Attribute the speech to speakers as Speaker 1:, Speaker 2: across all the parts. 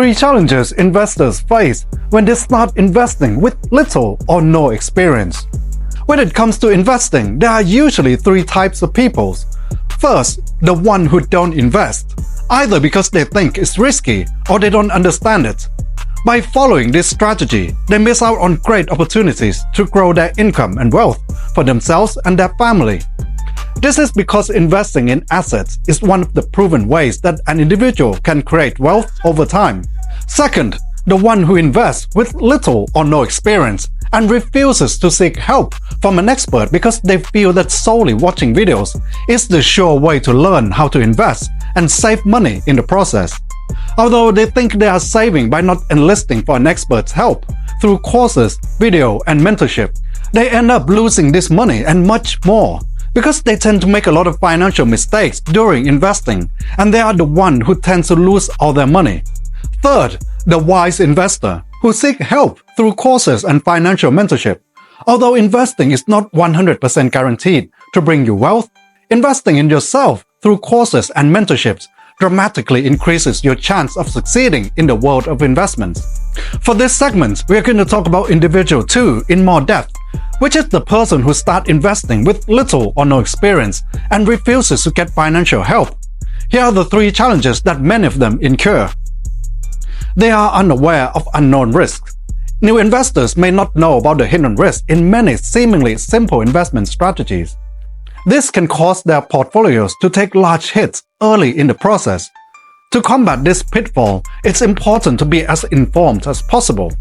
Speaker 1: 3 challenges investors face when they start investing with little or no experience. When it comes to investing, there are usually 3 types of people. First, the one who don't invest, either because they think it's risky or they don't understand it. By following this strategy, they miss out on great opportunities to grow their income and wealth for themselves and their family. This is because investing in assets is one of the proven ways that an individual can create wealth over time. Second, the one who invests with little or no experience and refuses to seek help from an expert because they feel that solely watching videos is the sure way to learn how to invest and save money in the process. Although they think they are saving by not enlisting for an expert's help through courses, video, and mentorship, they end up losing this money and much more because they tend to make a lot of financial mistakes during investing, and they are the one who tends to lose all their money. Third, the wise investor who seek help through courses and financial mentorship. Although investing is not 100% guaranteed to bring you wealth, investing in yourself through courses and mentorships dramatically increases your chance of succeeding in the world of investments. For this segment, we are going to talk about individual 2 in more depth, which is the person who starts investing with little or no experience and refuses to get financial help. Here are the 3 challenges that many of them incur. They are unaware of unknown risks. New investors may not know about the hidden risks in many seemingly simple investment strategies. This can cause their portfolios to take large hits early in the process. To combat this pitfall, it's important to be as informed as possible.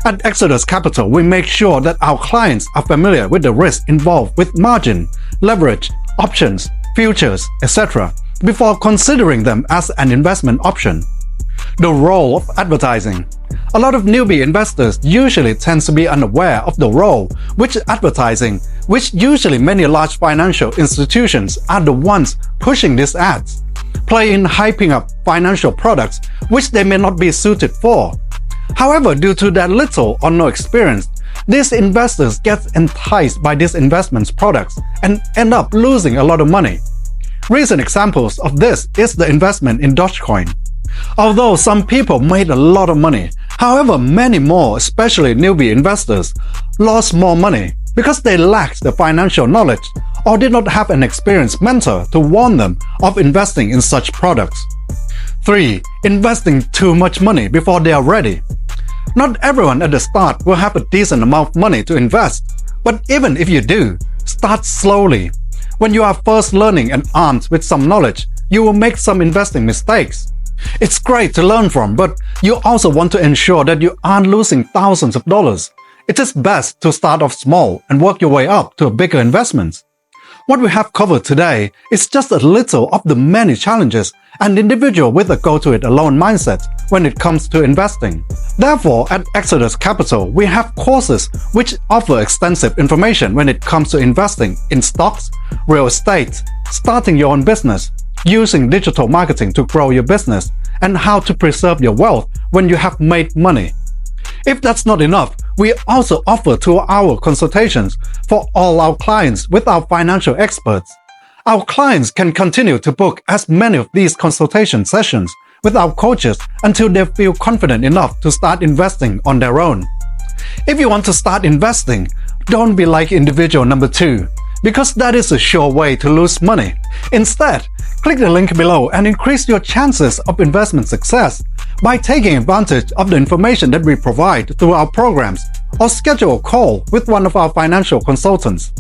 Speaker 1: At Exodus Capital, we make sure that our clients are familiar with the risks involved with margin, leverage, options, futures, etc. before considering them as an investment option. The role of advertising. A lot of newbie investors usually tend to be unaware of the role which usually many large financial institutions are the ones pushing these ads, play in hyping up financial products which they may not be suited for. However, due to their little or no experience, these investors get enticed by these investment products and end up losing a lot of money. Recent examples of this is the investment in Dogecoin. Although some people made a lot of money, however, many more, especially newbie investors, lost more money because they lacked the financial knowledge or did not have an experienced mentor to warn them of investing in such products. 3. Investing too much money before they are ready. Not everyone at the start will have a decent amount of money to invest, but even if you do, start slowly. When you are first learning and armed with some knowledge, you will make some investing mistakes. It's great to learn from, but you also want to ensure that you aren't losing thousands of dollars. It is best to start off small and work your way up to a bigger investment. What we have covered today is just a little of the many challenges an individual with a go-to-it-alone mindset when it comes to investing. Therefore, at Exodus Capital, we have courses which offer extensive information when it comes to investing in stocks, real estate, starting your own business, using digital marketing to grow your business, and how to preserve your wealth when you have made money. If that's not enough, we also offer 2-hour consultations for all our clients with our financial experts. Our clients can continue to book as many of these consultation sessions with our coaches until they feel confident enough to start investing on their own. If you want to start investing, don't be like individual number 2, because that is a sure way to lose money. Instead, click the link below and increase your chances of investment success by taking advantage of the information that we provide through our programs, or schedule a call with one of our financial consultants.